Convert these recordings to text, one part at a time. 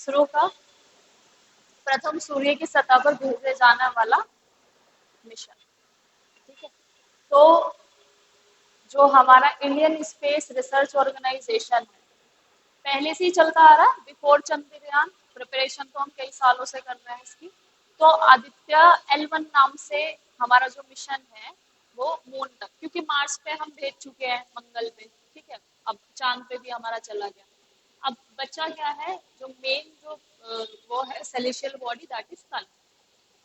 इसरो का प्रथम सूर्य की सतह पर भेजे जाने वाला मिशन। ठीक है, तो जो हमारा इंडियन स्पेस रिसर्च ऑर्गेनाइजेशन है, पहले से ही चलता आ रहा है, बिफोर चंद्रयान प्रिपरेशन तो हम कई सालों से कर रहे हैं इसकी। तो आदित्य L1 नाम से हमारा जो मिशन है वो मून तक, क्योंकि मार्स पे हम भेज चुके हैं, मंगल पे, ठीक है, अब चांद पे भी हमारा चला गया। अब बचा क्या है, जो मेन जो वो है सेलेशियल बॉडी, दैट इज सन।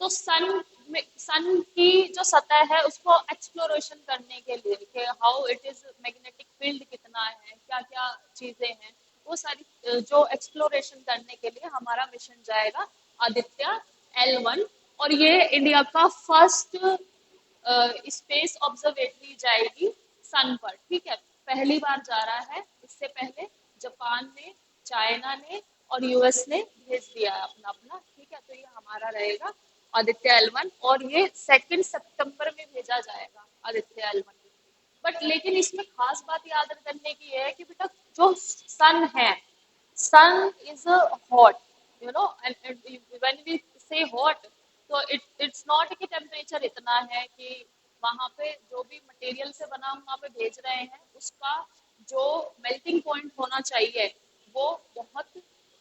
तो सन की जो सतह है उसको एक्सप्लोरेशन करने के लिए कि how it is, magnetic field कितना है, क्या क्या चीजें हैं, वो सारी जो एक्सप्लोरेशन करने के लिए हमारा मिशन जाएगा आदित्य L1। और ये इंडिया का फर्स्ट स्पेस ऑब्जर्वेटरी जाएगी सन पर। ठीक है, पहली बार जा रहा है। इससे पहले जापान ने, चाइना ने और यूएस ने भेज दिया है अपना अपना। ठीक है, तो ये हमारा रहेगा आदित्य L1, और ये 2 सितंबर में भेजा जाएगा आदित्य L1। बट लेकिन इसमें खास बात याद करने की है कि बेटा जो सन है, sun is hot, you know, and when we say hot, तो it's not कि टेम्परेचर इतना है कि वहां पे जो भी मटेरियल से बना हम वहां पे भेज रहे हैं उसका जो मेल्टिंग पॉइंट होना चाहिए वो बहुत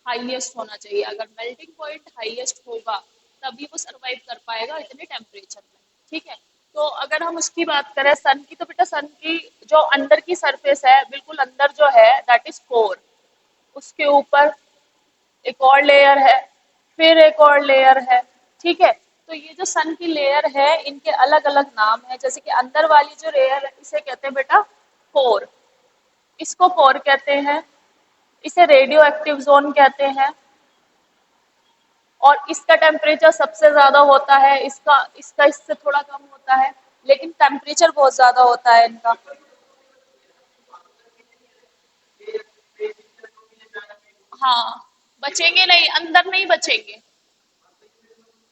हाईएस्ट होना चाहिए। अगर मेल्टिंग पॉइंट हाईएस्ट होगा तभी वो सरवाइव कर पाएगा इतने टेम्परेचर में। ठीक है, तो अगर हम उसकी बात करें सन की, तो बेटा सन की जो अंदर की सरफेस है, बिल्कुल अंदर जो है, दैट इज कोर। उसके ऊपर एक और लेयर है, फिर एक और लेयर है। ठीक है, तो ये जो सन की लेयर है इनके अलग अलग नाम है। जैसे कि अंदर वाली जो लेयर है इसे कहते हैं बेटा कोर, इसको कोर कहते हैं, इसे रेडियो एक्टिव जोन कहते हैं। और इसका टेम्परेचर सबसे ज्यादा होता है, इसका इसका इससे थोड़ा कम होता है, लेकिन टेम्परेचर बहुत ज्यादा होता है इनका। हाँ, बचेंगे नहीं, अंदर नहीं बचेंगे।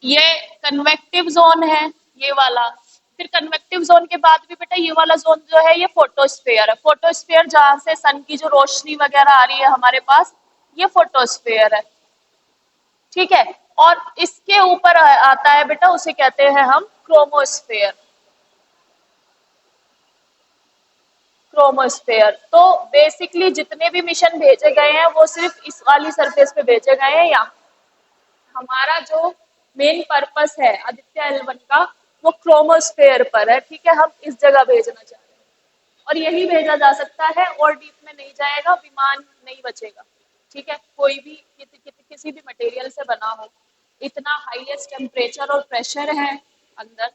ये कन्वेक्टिव जोन है, ये वाला। फिर कन्वेक्टिव जोन के बाद भी बेटा ये वाला जोन जो है ये फोटोस्फेयर है। फोटोस्फेयर जहां से सन की जो रोशनी वगैरह आ रही है हमारे पास, ये फोटोस्फेयर है। ठीक है, और इसके ऊपर आता है बेटा, उसे कहते हैं हम क्रोमोस्फेयर। क्रोमोस्फेयर। तो बेसिकली जितने भी मिशन भेजे गए हैं वो सिर्फ इस वाली सरफेस पे भेजे गए हैं। या हमारा जो मेन पर्पस है आदित्य L1 का वो क्रोमोस्फेयर पर है। ठीक है, हम इस जगह भेजना चाह रहे हैं और यही भेजा जा सकता है, और डीप में नहीं जाएगा, विमान नहीं बचेगा। ठीक है, कोई भी किसी भी मटेरियल से बना हो, इतना हाईएस्ट टेम्परेचर और प्रेशर है अंदर,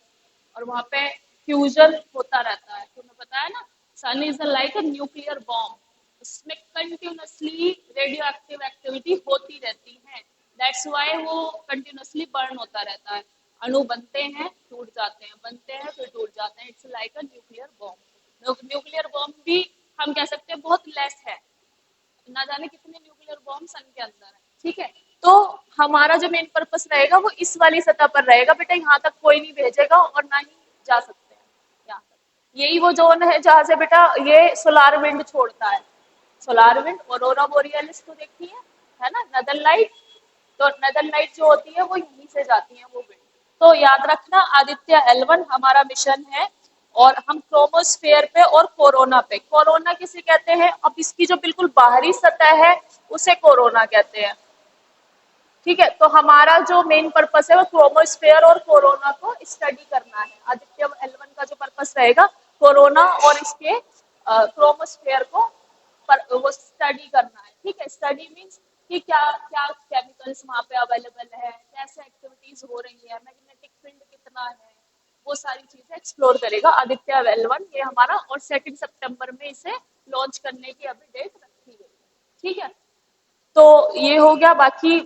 और वहां पे फ्यूजन होता रहता है। तुम्हें पता है ना, sun is like a nuclear bomb, उसमें कंटिन्यूसली रेडियो एक्टिव एक्टिविटी होती रहती है। दैट्स वाई वो कंटिन्यूसली बर्न होता रहता है। अणु बनते हैं, टूट जाते हैं, बनते हैं, फिर टूट जाते हैं। It's like a nuclear bomb. Nuclear bomb भी हम कह सकते हैं बहुत लेस है, ना जाने कितने न्यूक्लियर बॉम्ब सन के अंदर है। ठीक है, तो हमारा जो मेन पर्पस रहेगा वो इस वाली सतह पर रहेगा बेटा। यहाँ तक कोई नहीं भेजेगा और ना ही जा सकते हैं यहाँ तक। यही वो जोन है जहां से बेटा ये सोलार विंड छोड़ता है। सोलार विंड, ऑरोरा बोरियलिस तो देखी है ना, नदन लाइट। तो नदन लाइट जो होती है वो यहीं से जाती है, वो विंड। तो याद रखना आदित्य L1 हमारा मिशन है, और हम क्रोमोस्फेयर पे और कोरोना पे। कोरोना किसे कहते हैं, अब इसकी जो बिल्कुल बाहरी सतह है उसे कोरोना कहते हैं। ठीक है, तो हमारा जो मेन पर्पस है वो क्रोमोस्फेयर और कोरोना को स्टडी करना है। आदित्य L1 का जो पर्पस रहेगा कोरोना और इसके क्रोमोस्फेयर को वो स्टडी करना है। ठीक है, स्टडी मीन्स कि क्या क्या केमिकल्स वहाँ पे अवेलेबल है, कैसे एक्टिविटीज हो रही है, मैग्नेटिक फील्ड कितना है, वो सारी चीजें एक्सप्लोर करेगा आदित्य L1। ये हमारा, और 2 सितंबर में इसे लॉन्च करने की अभी डेट रखी गई है। ठीक है, तो ये हो गया। बाकी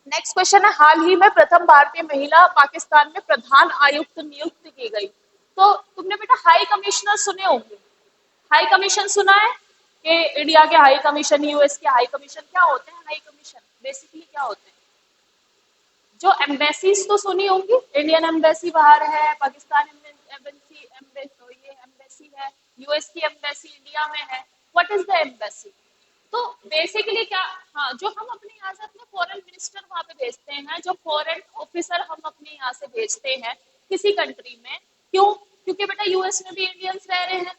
नेक्स्ट क्वेश्चन है, हाल ही में प्रथम भारतीय महिला पाकिस्तान में प्रधान आयुक्त नियुक्त की गई। तो तुमने बेटा हाई कमिश्नर सुने होंगे, हाई कमीशन सुना है कि इंडिया के हाई कमीशन, यूएस के हाई कमीशन क्या होते हैं। हाई कमीशन बेसिकली क्या होते हैं, जो एम्बेसीज तो सुनी होंगी, इंडियन एम्बेसी बाहर है, पाकिस्तान एम्बेसी, ये एम्बेसी है, यूएस की एम्बेसी इंडिया में है। व्हाट इज द एम्बेसी, तो बेसिकली क्या, हाँ, जो हम अपने यहाँ से अपने फॉरेन मिनिस्टर वहां पे भेजते हैं, जो फॉरेन ऑफिसर हम अपने यहाँ से भेजते हैं किसी कंट्री में, क्यों? क्योंकि बेटा यूएस में भी इंडियंस रह रहे हैं।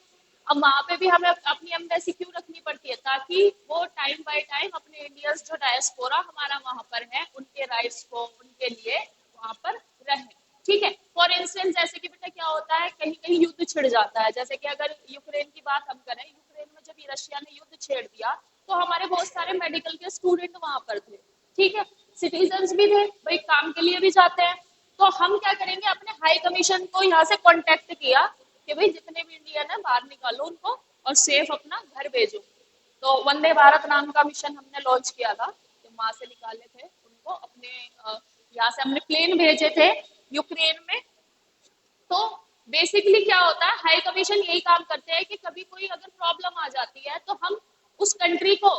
अब वहां पे भी हमें अपनी एम्बेसी क्यों रखनी पड़ती है? ताकि वो टाइम बाय टाइम अपने इंडियंस जो डायस्पोरा हमारा वहां पर है, उनके राइट्स को उनके लिए वहां पर रहे। ठीक है। फॉर इंस्टेंस जैसे कि बेटा क्या होता है, कहीं कहीं युद्ध छिड़ जाता है, जैसे कि अगर यूक्रेन की बात हम करें, यूक्रेन में जब ये रशिया ने युद्ध छेड़ दिया, तो हमारे बहुत सारे मेडिकल के स्टूडेंट वहां पर थे। ठीक है। सिटीजन्स भी थे भाई, काम के लिए भी जाते हैं। तो हम क्या करेंगे, अपने हाई कमीशन को यहाँ से कांटेक्ट किया कि भाई जितने भी इंडियन है बाहर निकालो उनको और सेफ अपना घर भेजो। तो वंदे भारत नाम का मिशन हमने लॉन्च किया था, तो वहां से निकाले थे उनको अपने यहाँ से हमने प्लेन भेजे थे यूक्रेन में। तो बेसिकली क्या होता है, हाई कमीशन यही काम करते हैं कि कभी कोई अगर प्रॉब्लम आ जाती है तो हम उस कंट्री को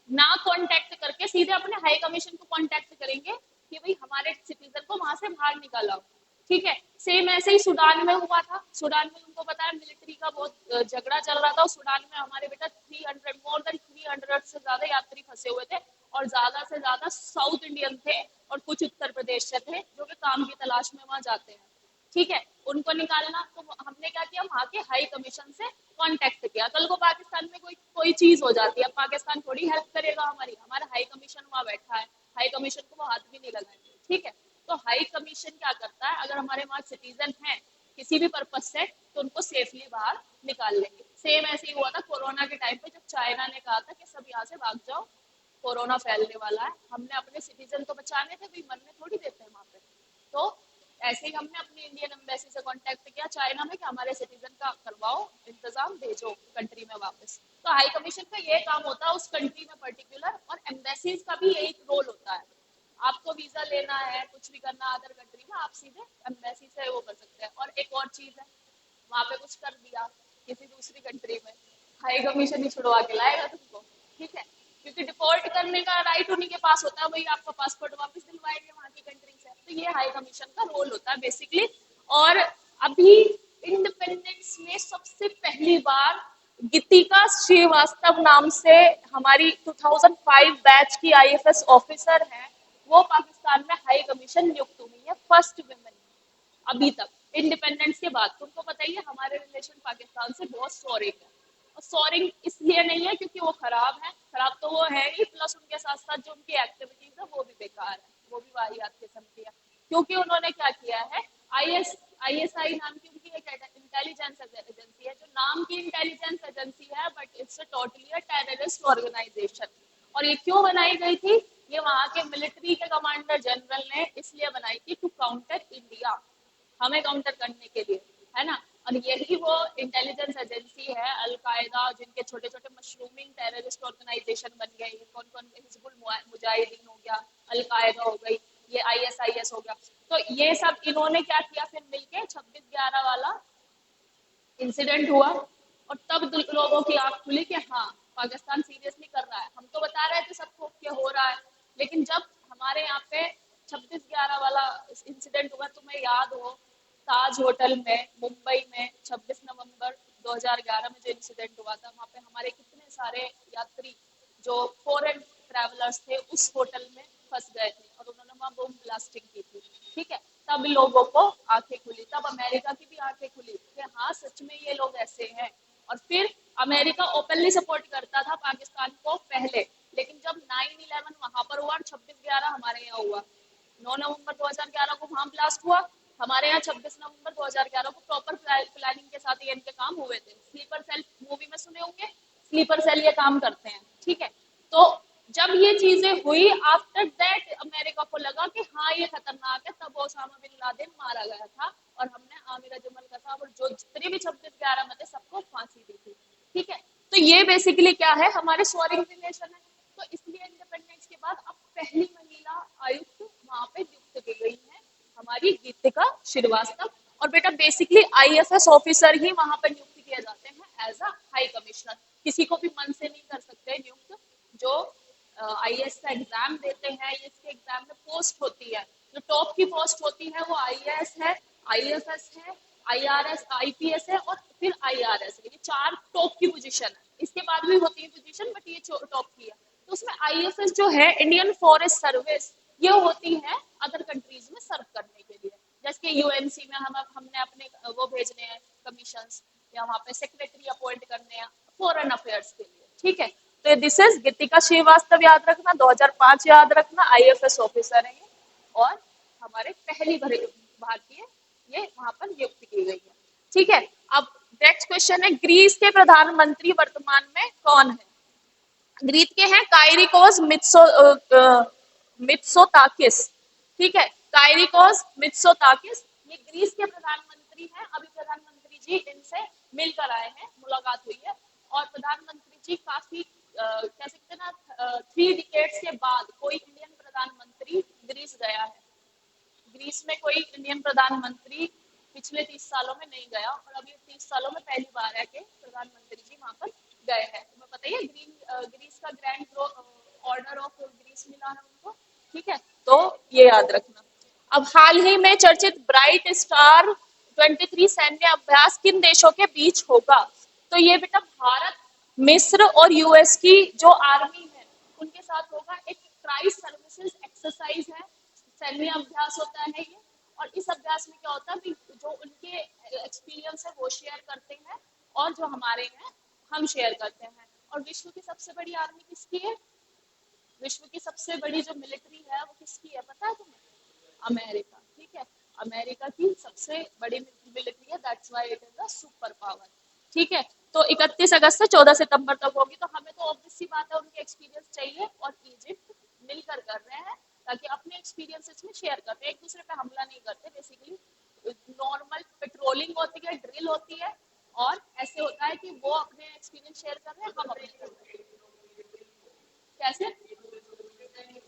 ना कांटेक्ट करके सीधे अपने हाई कमीशन को कांटेक्ट करेंगे कि भाई हमारे सिटीजन को वहां से बाहर निकाला। ठीक है। सेम ऐसे ही सूडान में हुआ था। सूडान में तुमको पता है मिलिट्री का बहुत झगड़ा चल रहा था। सूडान में हमारे बेटा 300 मोर देन 300 से ज्यादा यात्री फंसे हुए थे, और ज्यादा से ज्यादा साउथ इंडियन थे और कुछ उत्तर प्रदेश से थे जो कि काम की तलाश में वहां जाते हैं। ठीक है। उनको निकालना, तो हमने क्या किया, वहां के हाई कमीशन से कांटेक्ट किया। कल को पाकिस्तान में कोई कोई चीज हो जाती है, पाकिस्तान थोड़ी हेल्प करेगा हमारी, हमारा हाई कमीशन वहां बैठा है, हाई कमीशन को वो हाथ भी नहीं लगाएंगे। ठीक है। तो हाई कमीशन क्या करता है, अगर हमारे वहां सिटीजन है किसी भी पर्पज से, तो उनको सेफली बाहर निकाल लेंगे। सेम ऐसे ही हुआ था कोरोना के टाइम पे, जब चाइना ने कहा था कि सब यहाँ से भाग जाओ, कोरोना फैलने वाला है। हमने अपने सिटीजन तो बचाने थे भाई, मरने थोड़ी देते हैं वहां पे। तो ऐसे ही हमने अपनी इंडियन एम्बेसी से कांटेक्ट किया चाइना में कि हमारे सिटीजन का करवाओ इंतजाम, भेजो कंट्री में वापस। तो हाई कमीशन का ये काम होता है उस कंट्री में पर्टिकुलर, और एम्बेसीज का भी यही रोल होता है। आपको वीजा लेना है, कुछ भी करना अदर कंट्री में, आप सीधे एम्बेसी से वो कर सकते हैं। और एक और चीज है, वहां पे कुछ कर दिया किसी दूसरी कंट्री में, हाई कमीशन ही छुड़वा के लाएगा तुमको। ठीक है। क्योंकि डिपोर्ट करने का राइट उन्हीं के पास होता है, वही आपका पासपोर्ट वापस दिलवाएंगे वहां की कंट्री से। तो ये हाई कमीशन का रोल होता है बेसिकली। और अभी इंडिपेंडेंस में सबसे पहली बार गीतिका श्रीवास्तव नाम से हमारी 2005 बैच की आईएफएस ऑफिसर है, वो पाकिस्तान में हाई कमीशन नियुक्त हुई है, फर्स्ट वुमेन अभी तक इंडिपेंडेंस के बाद। तुमको पता ही है हमारे रिलेशन पाकिस्तान से बहुत सोरिंग है, और सोरिंग इसलिए नहीं है क्योंकि वो खराब है, खराब तो वो है ही, प्लस उनके साथ साथ जो उनकी एक्टिविटीज है वो भी बेकार है, वो भी वाहियात किस्म की है। क्योंकि उन्होंने क्या किया है, आईएसआई नाम की उनकी एक इंटेलिजेंस एजेंसी है, जो नाम की इंटेलिजेंस एजेंसी है, but it's totally a terrorist organisation. और ये क्यों बनाई गई थी? ये वहां के मिलिट्री के कमांडर जनरल ने इसलिए बनाई थी, टू काउंटर इंडिया, हमें काउंटर करने के लिए, है ना। और यही वो इंटेलिजेंस एजेंसी है अलकायदा, जिनके छोटे छोटे मशरूमिंग टेररिस्ट ऑर्गेनाइजेशन बन गए। कौन कौन, हिजबुल मुजाहिदीन हो गया, अलकायदा हो गई, ये आईएसआईएस हो गया। तो ये सब इन्होंने क्या किया, फिर मिलके 26/11 वाला इंसिडेंट हुआ, और तब लोगों की आंख खुली कि हाँ, पाकिस्तान सीरियसली कर रहा है। हम तो बता रहे थे सबको कि हो रहा है, लेकिन जब हमारे यहाँ पे 26/11 वाला इंसिडेंट हुआ, तुम्हें याद हो ताज होटल में मुंबई में 26 नवंबर 2011 में जो इंसिडेंट हुआ था, वहाँ पे हमारे कितने सारे यात्री जो फॉरेन ट्रैवलर्स थे उस होटल में फंस गए थे, और उन्होंने वहाँ बम ब्लास्टिंग की थी। ठीक है। तब लोगों को आंखें खुली, तब अमेरिका की भी आंखें खुली कि हाँ सच में ये लोग ऐसे हैं। और फिर अमेरिका ओपनली सपोर्ट करता था पाकिस्तान को पहले, लेकिन जब 9/11 वहां पर हुआ और 26/11 हमारे यहाँ हुआ, 9 नवंबर 2011 को वहां ब्लास्ट हुआ, हमारे यहाँ 26 नवंबर 2011 को प्रॉपर प्लानिंग के साथ ये इनके काम हुए थे। स्लीपर सेल मूवी में सुने होंगे, स्लीपर सेल ये काम करते हैं। ठीक है। तो जब ये चीजें हुई, आफ्टर दैट अमेरिका को लगा कि हाँ ये खतरनाक है, तब ओसामा बिन लादेन मारा गया था, और हमने आमिर जमल कसाब और जो जितने भी 26/11 में थे सबको फांसी दी थी। ठीक है। तो ये बेसिकली क्या है, हमारे सोरिंग रिलेशन है। तो इसलिए इंडिपेंडेंस के बाद अब पहली महिला आयुक्त वहां पे नियुक्त की गई है, हमारी गीतिका श्रीवास्तव। और बेटा बेसिकली आईएफएस ऑफिसर ही वहां पर नियुक्त किए जाते हैं एज अ हाई कमिश्नर, किसी को भी मन से नहीं कर सकते नियुक्त। जो आईएएस का एग्जाम देते हैं, इसके एग्जाम में पोस्ट होती है, जो टॉप की पोस्ट होती है वो आईएएस है, आईएफएस है, IRS IPS है और फिर IRS है, ये 4 टॉप की पोजीशन है। इसके बाद भी होती है पोजीशन, बट ये टॉप की है। तो उसमें IFS जो है, इंडियन फॉरेस्ट सर्विस, ये होती है अदर कंट्रीज में सर्व करने के लिए। जैसे कि यूएनसी में हमने अपने वो भेजने हैं कमीशंस, या वहाँ पे सेक्रेटरी अपॉइंट करने हैं फॉरेन अफेयर्स के लिए, ठीक है। तो दिस इज गीतिका श्रीवास्तव, याद रखना, 2005 याद रखना, IFS ऑफिसर है ये, और हमारे पहली भारतीय ये वहां पर नियुक्त की गई है, ठीक है। अब नेक्स्ट क्वेश्चन है, ग्रीस के प्रधानमंत्री वर्तमान में कौन है? ग्रीक के हैं काइरिकोस मित्सोताकिस, ठीक है, काइरिकोस मित्सोताकिस, ये ग्रीस के प्रधानमंत्री हैं। अभी प्रधानमंत्री जी इनसे मिलकर आए हैं, मुलाकात हुई है, और प्रधानमंत्री जी काफी कह सकते हैं ना 3 डिकेड्स के बाद कोई इंडियन प्रधानमंत्री ग्रीस गया है। ग्रीस में कोई इंडियन प्रधानमंत्री पिछले 30 सालों में नहीं गया, और अभी 30 सालों में पहली बार है कि प्रधानमंत्री जी वहां पर गए हैं। तुम्हें पता ही है, ग्रीस का ग्रैंड ऑर्डर ऑफ ग्रीस मिला है उनको, ठीक है, तो ये याद रखना। अब हाल ही में चर्चित ब्राइट स्टार 23 सैन्य अभ्यास किन देशों के बीच होगा? तो ये बेटा भारत, मिस्र और यूएस की जो आर्मी है उनके साथ होगा। एक ट्राई सर्विसेज एक्सरसाइज है, सैन्य अभ्यास होता है ये। और इस अभ्यास में क्या होता है, जो उनके एक्सपीरियंस है वो शेयर करते हैं, और जो हमारे हैं हम शेयर करते हैं। और विश्व की सबसे बड़ी आर्मी किसकी है? विश्व की सबसे बड़ी जो मिलिट्री है वो किसकी है पता है तुम्हें? अमेरिका, ठीक है, अमेरिका की सबसे बड़ी मिलिट्री है, that's why it is a super power, ठीक है। तो 31 अगस्त से 14 सितंबर तक होगी, तो हमें तो ऑब्वियस सी बात है उनके एक्सपीरियंस चाहिए, और इजिप्ट मिलकर कर रहे हैं ताकि अपने एक्सपीरियंसेस में शेयर करते हैं, एक दूसरे पे हमला नहीं करते। बेसिकली नॉर्मल पेट्रोलिंग होती है, ड्रिल होती है, और ऐसे होता है कि वो अपने एक्सपीरियंस शेयर कर रहे हैं, हम अपने कर रहे हैं। कैसे?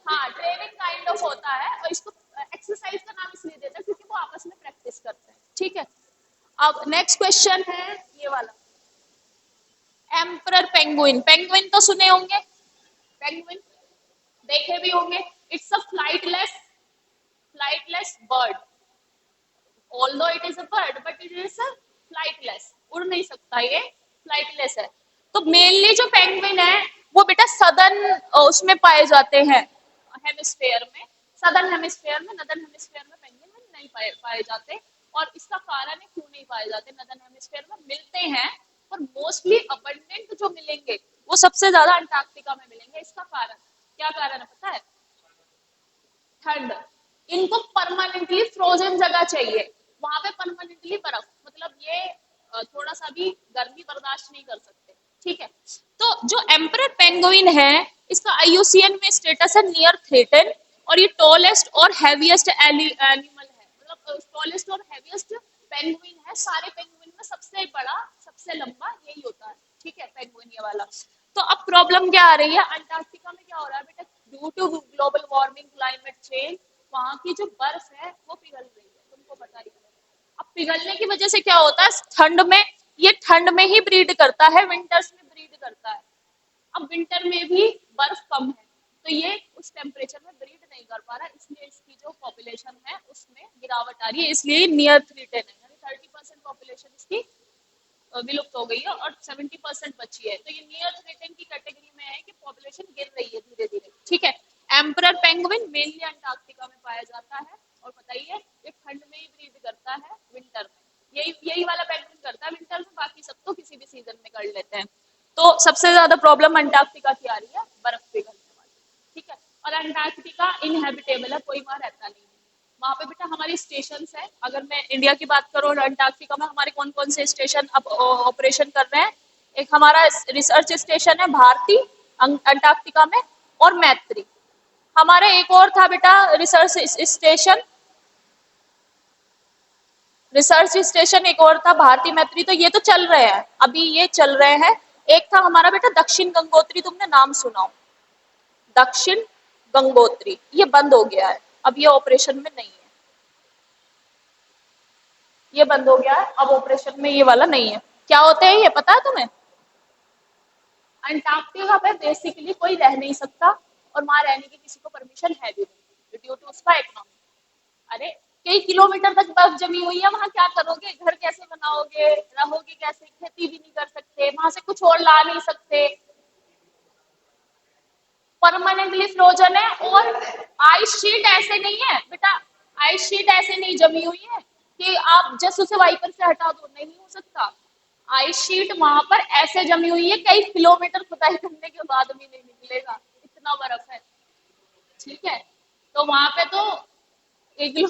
हाँ, ट्रेनिंग काइंड ऑफ होता है, और इसको एक्सरसाइज का नाम इसलिए देते हैं क्योंकि वो आपस में प्रैक्टिस करते हैं, ठीक है। अब नेक्स्ट क्वेश्चन है ये वाला, एम्परर पेंगुइन। पेंगुइन तो सुने होंगे, पेंगुइन देखे भी होंगे। It's a flightless bird, although it is a bird but it is a flightless, उड़ नहीं सकता ये, फ्लाइटलेस है। तो मेनली जो पेंगुइन है वो बेटा सदर्न उसमें पाए जाते हैं, हेमिस्फेयर में, सदर्न हेमिस्फेयर में। नदर्न हेमिस्फेयर में पेंगुइन नहीं पाए जाते, और इसका कारण है क्यों नहीं पाए जाते। नदर्न हेमिस्फेयर में मिलते हैं, और मोस्टली अबंडेंट जो मिलेंगे वो सबसे ज्यादा अंटार्कटिका में मिलेंगे। इसका कारण क्या कारण है पता है? ठंड। इनको परमानेंटली फ्रोजन जगह चाहिए, वहां पे परमानेंटली बर्फ, मतलब ये थोड़ा सा भी गर्मी बर्दाश्त नहीं कर सकते, ठीक है। तो जो एम्परर पेंगुइन है इसका IUCN में स्टेटस है नियर थ्रेटन, और ये टॉलेस्ट और हैवीएस्ट एनिमल है, मतलब टॉलेस्ट और हैवीएस्ट पेंगुइन है। सारे पेंगुइन में सबसे बड़ा सबसे लंबा यही होता है, ठीक है, पेंगुइन ये वाला। तो अब प्रॉब्लम क्या आ रही है, अंटार्कटिका में क्या हो रहा है बेटा, due to global warming climate change, वहां की जो बर्फ है वो पिघल रही है, तुमको पता ही है। अब पिघलने की वजह से क्या होता है, ठंड में, ये ठंड में ही ब्रीड करता है, विंटर्स में ब्रीड करता है। अब विंटर में भी बर्फ कम है, तो ये उस टेम्परेचर में ब्रीड नहीं कर पा रहा, इसलिए इसकी जो पॉपुलेशन है उसमें गिरावट आ रही है, इसलिए नियर थ्रेटन है, यानी 30% पॉपुलेशन इसकी विलुप्त हो गई है, और 70% बची है। तो ये नियर थ्रेटन की कैटेगरी में है कि पॉपुलेशन गिर रही है धीरे धीरे, ठीक है। एम्परर पेंगुइन मेनली अंटार्कटिका में पाया जाता है, और बताइए ये ठंड में ही ब्रीड करता है, विंटर में यही वाला पेंगुइन करता है, विंटर में बाकी सब तो किसी भी सीजन में कर लेते हैं। तो सबसे ज्यादा प्रॉब्लम अंटार्कटिका की आ रही है, बर्फ पिघलने वाली, ठीक है। और अंटार्कटिका इनहेबिटेबल है, कोई वहां रहता नहीं है। वहां पे बेटा हमारी स्टेशन है, अगर मैं इंडिया की बात करूँ, अंटार्कटिका में हमारे कौन कौन से स्टेशन अब ऑपरेशन कर रहे हैं। एक हमारा रिसर्च स्टेशन है भारती अंटार्कटिका में, और मैत्री। हमारा एक और था बेटा रिसर्च स्टेशन एक और था भारती मैत्री, तो ये तो चल रहे हैं, अभी ये चल रहे हैं। एक था हमारा बेटा दक्षिण गंगोत्री, तुमने नाम सुना हो, दक्षिण गंगोत्री, ये बंद हो गया है, अब ये ऑपरेशन में नहीं है, ये बंद हो गया है, अब ऑपरेशन में ये वाला नहीं है। क्या होते हैं ये पता है तुम्हें? अंटार्कटिका पे बेसिकली कोई रह नहीं सकता, और वहां रहने की किसी को परमिशन है भी नहीं, ड्यू टू उसका इकोनॉमी। अरे कई किलोमीटर तक बर्फ जमी हुई है, वहां क्या करोगे, घर कैसे करोगे, रहोगे कैसे, खेती भी नहीं कर सकते, वहां से कुछ और ला नहीं सकते, परमानेंटली फ्रोजन है। और आइस शीट ऐसे नहीं है बेटा, आइस शीट ऐसे नहीं जमी हुई है कि आप जस्ट उसे वाइपर से हटा दो, नहीं हो सकता। आइस शीट वहां पर ऐसे जमी हुई है, कई किलोमीटर खुदाई करने के बाद भी नहीं निकलेगा, इतना बर्फ है। ठीक है, तो वहां पे तो इग्लू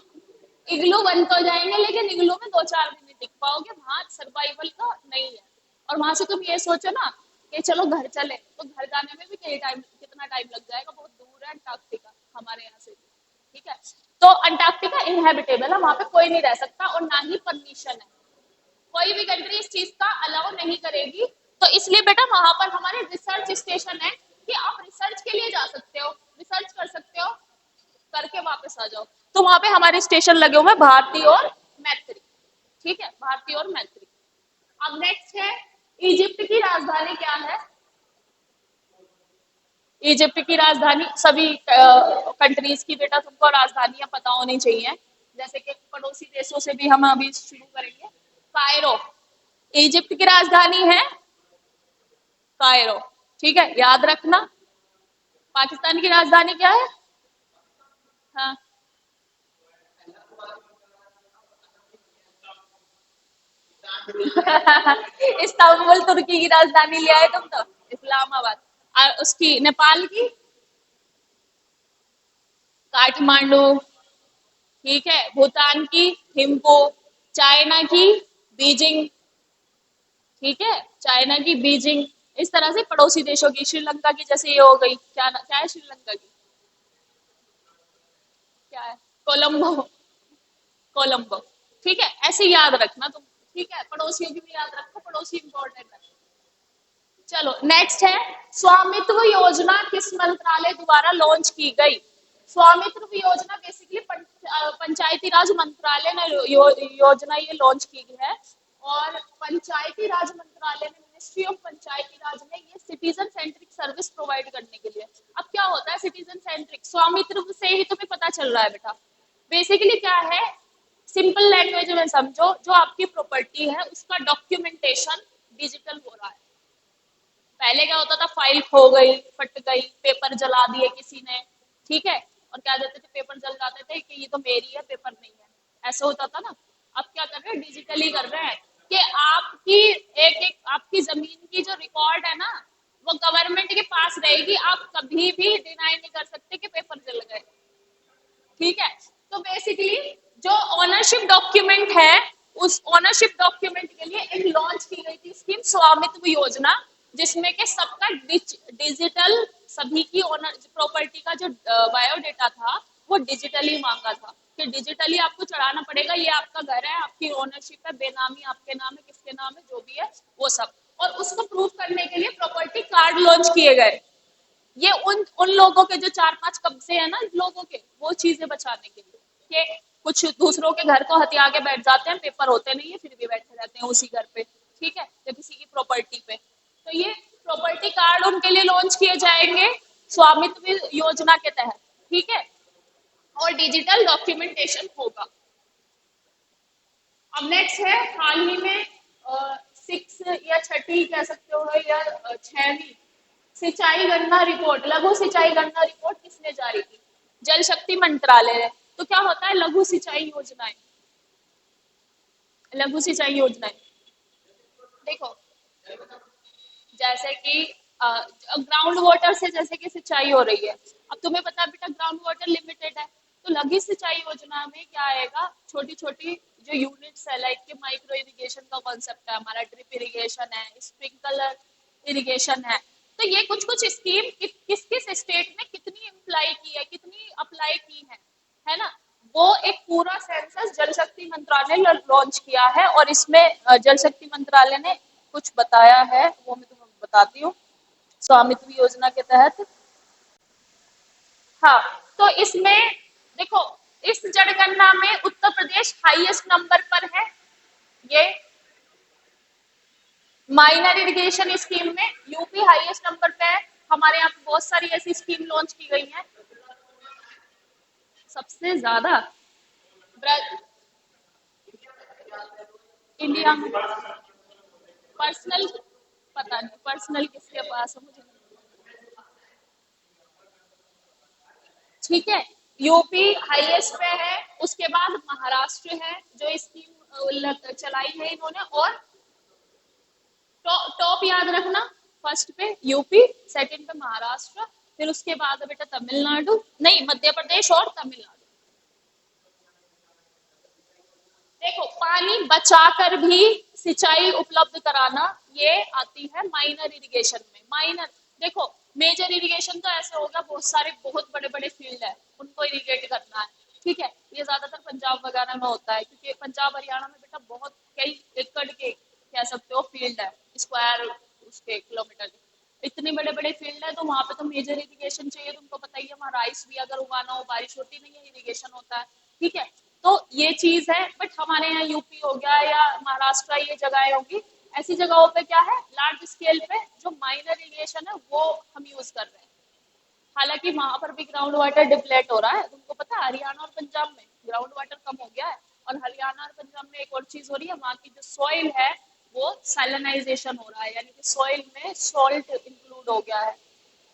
इग्लू बन तो जाएंगे, लेकिन इग्लू में 2-4 दिन नहीं टिक पाओगे, वहां सर्वाइवल का नहीं है। और वहां से तुम ये सोचो ना कि चलो घर चले, तो घर जाने में भी कितना टाइम लग जाएगा, बहुत दूर है अंटार्कटिका हमारे यहाँ से। ठीक है, तो अंटार्कटिका इनहेबिटेबल है, वहां पे कोई नहीं रह सकता, और ना ही परमिशन है, कोई भी कंट्री इस चीज का अलाउ नहीं करेगी। तो इसलिए बेटा वहां पर हमारे रिसर्च स्टेशन है कि आप रिसर्च के लिए जा सकते हो, रिसर्च कर सकते हो, करके वापस आ जाओ। तो वहां पे हमारे स्टेशन लगे हुए हैं, भारती और मैत्री। ठीक है, भारती और मैत्री। अब नेक्स्ट है, इजिप्ट की राजधानी क्या है? इजिप्ट की राजधानी, सभी कंट्रीज की बेटा तुमको राजधानियां पता होनी चाहिए, जैसे कि पड़ोसी देशों से भी हम अभी शुरू करेंगे। कायरो इजिप्ट की राजधानी है, कायरो। ठीक है, याद रखना। पाकिस्तान की राजधानी क्या है? हाँ, इस्तांबुल तुर्की की राजधानी लिया है तुम तो, इस्लामाबाद। और उसकी नेपाल की काठमांडू। ठीक है, भूटान की थिम्पू, चाइना की बीजिंग। ठीक है, चाइना की बीजिंग। इस तरह से पड़ोसी देशों की, श्रीलंका की जैसे ये हो गई, क्या है श्रीलंका की, क्या है, कोलंबो, कोलंबो। ठीक है, ऐसे याद रखना तुम। ठीक है, पड़ोसियों की भी याद रखो, पड़ोसी इंपॉर्टेंट है। चलो नेक्स्ट है, स्वामित्व योजना किस मंत्रालय द्वारा लॉन्च की गई? स्वामित्व योजना बेसिकली पंचायती राज मंत्रालय ने योजना ये लॉन्च की गई है। और पंचायती राज मंत्रालय ने, मिनिस्ट्री ऑफ पंचायती राज ने ये सिटीजन सेंट्रिक सर्विस प्रोवाइड करने के लिए। अब क्या होता है सिटीजन सेंट्रिक? स्वामित्व से ही तुम्हें पता चल रहा है बेटा। बेसिकली क्या है, सिंपल लैंग्वेज में समझो, जो आपकी प्रॉपर्टी है उसका डॉक्यूमेंटेशन डिजिटल हो रहा है। पहले क्या होता था, फाइल खो गई, फट गई, पेपर जला दिए किसी ने, ठीक है, और क्या देते थे, पेपर जल जाते थे कि ये तो मेरी है, पेपर नहीं है, ऐसा होता था ना। अब क्या कर रहे हैं, डिजिटली कर रहे हैं कि आपकी एक एक आपकी जमीन की जो रिकॉर्ड है ना, वो गवर्नमेंट के पास रहेगी, आप कभी भी डिनाई नहीं कर सकते कि पेपर जल गए। ठीक है, तो बेसिकली जो ओनरशिप डॉक्यूमेंट है, उस ओनरशिप डॉक्यूमेंट के लिए एक लॉन्च की गई थी स्कीम, स्वामित्व योजना, जिसमें के सबका डिजिटल, सभी की ओनर प्रॉपर्टी का जो बायोडेटा था वो डिजिटली मांगा था कि डिजिटली आपको चढ़ाना पड़ेगा, ये आपका घर है, आपकी ओनरशिप है, बेनामी आपके नाम है, किसके नाम है, जो भी है वो सब। और उसको प्रूव करने के लिए प्रॉपर्टी कार्ड लॉन्च किए गए। ये उन उन लोगों के जो 4-5 कब्जे हैं ना लोगों के, वो चीजें बचाने के लिए कि कुछ दूसरों के घर को हथिया के बैठ जाते हैं, पेपर होते नहीं है, फिर भी बैठे रहते हैं उसी घर पे, ठीक है, या किसी की प्रॉपर्टी पे। तो ये प्रॉपर्टी कार्ड उनके लिए लॉन्च किए जाएंगे स्वामित्व योजना के तहत। ठीक है, और डिजिटल डॉक्यूमेंटेशन होगा। अब नेक्स्ट है, हाल ही में 6 या छठी कह सकते हो, या 6वीं सिंचाई गणना रिपोर्ट, लघु सिंचाई गणना रिपोर्ट किसने जारी की? जल शक्ति मंत्रालय ने। तो क्या होता है लघु सिंचाई योजनाएं? लघु सिंचाई योजनाएं देखो, जैसे कि ग्राउंड वाटर से जैसे कि सिंचाई हो रही है। अब तुम्हें पता है बेटा ग्राउंड वाटर लिमिटेड है, तो लघु सिंचाई योजना में क्या आएगा, छोटी छोटी जो यूनिट्स है, लाइक के माइक्रो इरिगेशन का कॉन्सेप्ट है हमारा, ड्रिप इरिगेशन है, स्प्रिंकलर इरिगेशन है। तो ये कुछ कुछ स्कीम किस किस स्टेट में कितनी अप्लाई की है, कितनी अप्लाई की है ना, वो एक पूरा सेंसस जल शक्ति मंत्रालय ने लॉन्च किया है। और इसमें जल शक्ति मंत्रालय ने कुछ बताया है, वो मैं तुम्हें बताती हूँ। स्वामित्व योजना के तहत, हाँ, तो इसमें देखो, इस जनगणना में उत्तर प्रदेश हाईएस्ट नंबर पर है। ये माइनर इरिगेशन स्कीम में यूपी हाईएस्ट नंबर पे है। हमारे यहाँ पे बहुत सारी ऐसी स्कीम लॉन्च की गई हैं। सबसे ज्यादा इंडिया में पर्सनल, पता नहीं पर्सनल किसके पास है मुझे नहीं। ठीक है, यूपी हाईएस्ट पे है, उसके बाद महाराष्ट्र है जो स्कीम चलाई है इन्होंने, और टॉप याद रखना, फर्स्ट पे यूपी, सेकंड पे महाराष्ट्र, फिर उसके बाद है बेटा तमिलनाडु, नहीं मध्य प्रदेश और तमिलनाडु। देखो पानी बचाकर भी सिंचाई उपलब्ध कराना, ये आती है माइनर इरिगेशन में। माइनर, देखो मेजर इरिगेशन तो ऐसे होगा, बहुत सारे बहुत बड़े बड़े फील्ड है उनको इरिगेट करना है, ठीक है, ये ज्यादातर पंजाब वगैरह में होता है, क्योंकि पंजाब हरियाणा में बेटा बहुत कई एकड़ के कह सकते हो फील्ड है, स्क्वायर उसके किलोमीटर के, इतने बड़े बड़े फील्ड है, तो वहां पे तो मेजर इरिगेशन चाहिए, तुमको पता ही है, वहाँ राइस भी अगर उगाना हो, बारिश होती नहीं है, इरिगेशन होता है, ठीक है, तो ये चीज है। बट हमारे यहाँ यूपी हो गया या महाराष्ट्र, ये जगहें होगी, ऐसी जगहों पे क्या है, लार्ज स्केल पे जो माइनर इरिगेशन है वो हम यूज कर रहे हैं, हालांकि वहां पर भी ग्राउंड वाटर डिप्लेट हो रहा है, तुमको पता है हरियाणा और पंजाब में ग्राउंड वाटर कम हो गया है, और हरियाणा और पंजाब में एक और चीज हो रही है, वहां की जो सॉइल है वो सैलिनाइजेशन हो रहा है, यानी कि सॉइल में सॉल्ट इंक्लूड हो गया है,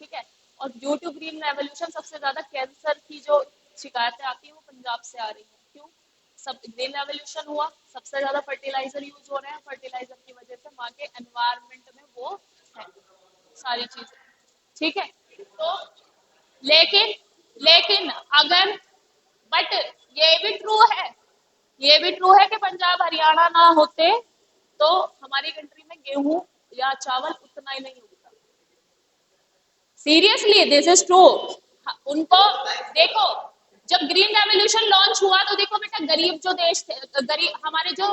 ठीक है, और ड्यू टू ग्रीन रेवोल्यूशन सबसे ज्यादा कैंसर की जो शिकायतें आती है वो पंजाब से आ रही है, क्यों, सब ग्रीन रेवोल्यूशन हुआ, सबसे ज्यादा फर्टिलाइजर यूज हो रहे हैं, फर्टिलाइजर की वजह से वहां के एनवायरमेंट में वो है सारी चीजें, ठीक है, तो लेकिन लेकिन अगर, बट ये भी ट्रू है, ये भी ट्रू है कि पंजाब हरियाणा ना होते तो हमारी कंट्री में गेहूं या चावल उतना ही नहीं उगता, सीरियसली दिस इज ट्रू। उनको देखो, जब ग्रीन रेवोल्यूशन लॉन्च हुआ तो देखो बेटा, गरीब जो देश थे, गरीब हमारे जो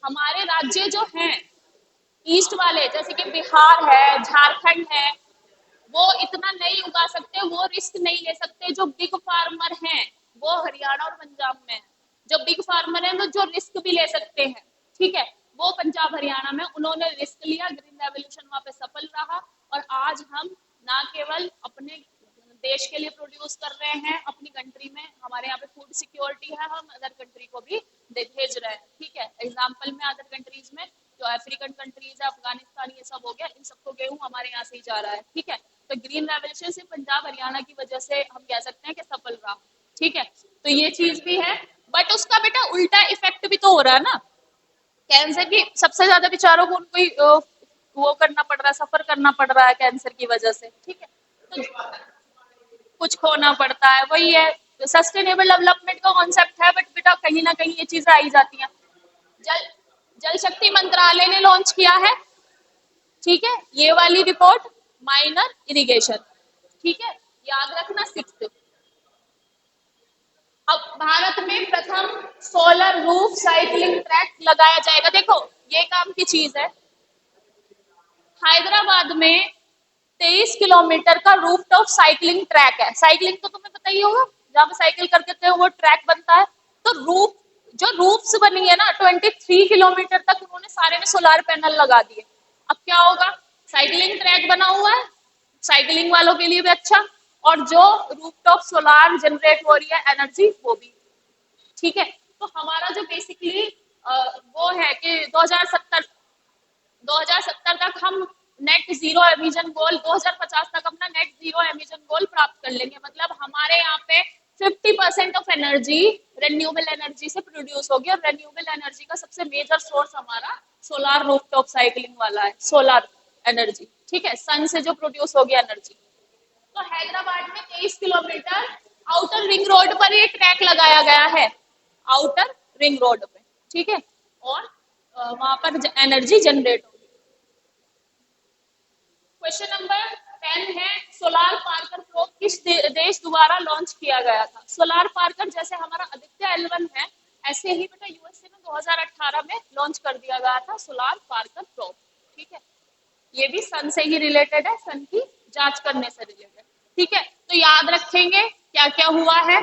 हमारे राज्य जो हैं ईस्ट वाले, जैसे कि बिहार है, झारखंड है, वो इतना नहीं उगा सकते, वो रिस्क नहीं ले सकते, जो बिग फार्मर हैं वो हरियाणा और पंजाब में है, जो बिग फार्मर हैं जो रिस्क भी ले सकते हैं, ठीक है, वो पंजाब हरियाणा में, उन्होंने रिस्क लिया, ग्रीन रेवोल्यूशन वहां पे सफल रहा, और आज हम ना केवल अपने देश के लिए प्रोड्यूस कर रहे हैं अपनी कंट्री में, हमारे यहाँ पे फूड सिक्योरिटी है, हम अदर कंट्री को भी भेज रहे हैं, ठीक है, एग्जाम्पल में अदर कंट्रीज में जो अफ्रीकन कंट्रीज है, अफगानिस्तान, ये सब हो गया, इन सबको गेहूं हमारे यहाँ से ही जा रहा है, ठीक है, तो ग्रीन रेवोल्यूशन सिर्फ पंजाब हरियाणा की वजह से हम कह सकते हैं कि सफल रहा, ठीक है, तो ये चीज भी है, बट उसका बेटा उल्टा इफेक्ट भी तो हो रहा है ना, कैंसर की सबसे ज्यादा बेचारों को उनको वो करना पड़ रहा है, सफर करना पड़ रहा है कैंसर की वजह से, ठीक है, तो कुछ खोना पड़ता है, वही है, सस्टेनेबल डेवलपमेंट का कॉन्सेप्ट है, बट बेटा कहीं ना कहीं ये चीजें आई जाती हैं। जल जल शक्ति मंत्रालय ने लॉन्च किया है, ठीक है, ये वाली रिपोर्ट, माइनर इरिगेशन, ठीक है, याद रखना, सिक्स्थ। अब भारत में प्रथम सोलर रूफ साइकिलिंग ट्रैक लगाया जाएगा, देखो ये काम की चीज है, हैदराबाद में 23 किलोमीटर का रूफ टॉप साइकिलिंग ट्रैक है, साइकिलिंग तो तुम्हें पता ही होगा, जहाँ पे साइकिल करके थे वो ट्रैक बनता है, तो रूफ, जो रूफ्स बनी है ना 23 किलोमीटर तक उन्होंने सारे में सोलार पैनल लगा दिए, अब क्या होगा, साइकिलिंग ट्रैक बना हुआ है, साइकिलिंग वालों के लिए भी अच्छा, और जो रूफटॉप सोलार जनरेट हो रही है एनर्जी वो भी, ठीक है, तो हमारा जो बेसिकली वो है कि 2070 तक हम नेट जीरो एमिशन गोल, 2050 तक अपना नेट जीरो एमिशन गोल प्राप्त कर लेंगे, मतलब हमारे यहाँ पे 50% ऑफ एनर्जी रेन्यूएबल एनर्जी से प्रोड्यूस होगी, और रेन्यूएबल एनर्जी का सबसे मेजर सोर्स हमारा सोलार रूफटॉप साइकिलिंग वाला है, सोलार एनर्जी, ठीक है, सन से जो प्रोड्यूस होगी एनर्जी। तो हैदराबाद में 23 किलोमीटर आउटर रिंग रोड पर ये ट्रैक लगाया गया है, आउटर रिंग रोड पे, ठीक है, और वहां पर एनर्जी जनरेट होगी। क्वेश्चन नंबर 10 है, सोलार पार्कर प्रोब किस देश द्वारा लॉन्च किया गया था, सोलार पार्कर जैसे हमारा आदित्य L1 है, ऐसे ही बेटा यूएसए में 2018 में लॉन्च कर दिया गया था सोलार पार्कर प्रोब, ठीक है, ये भी सन से ही रिलेटेड है, सन की जांच करने से रिलेटेड, ठीक है, तो याद रखेंगे क्या क्या हुआ है,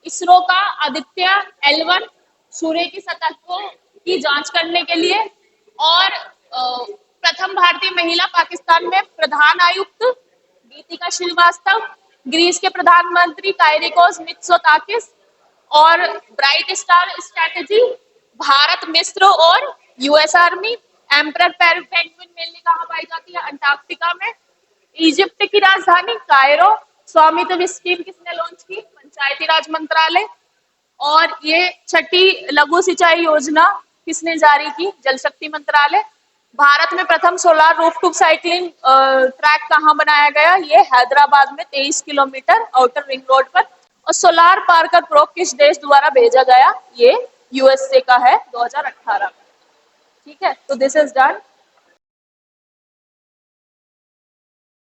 इसरो का आदित्य L1 सूर्य की सतह को की जांच करने के लिए, और प्रथम भारतीय महिला पाकिस्तान में प्रधान आयुक्त गीतिका श्रीवास्तव, ग्रीस के प्रधानमंत्री कायरिकोस मित्सोताकिस, और ब्राइट स्टार स्ट्रैटेजी भारत, मिस्र और US army. Emperor penguin mainly कहाँ पाई जाती है? अंटार्कटिका में। इजिप्ट की राजधानी कायरो। स्वामित्व स्कीम किसने लॉन्च की? पंचायती राज मंत्रालय। और ये छठी लघु सिंचाई योजना किसने जारी की? जल शक्ति मंत्रालय। भारत में प्रथम सोलार रूफटॉप साइकिलिंग ट्रैक कहाँ बनाया गया? ये हैदराबाद में 23 किलोमीटर आउटर रिंग रोड पर। और सोलार पार्कर प्रोब किस देश द्वारा भेजा गया? ये यूएसए का है 2018 में। ठीक है, तो दिस इज डन।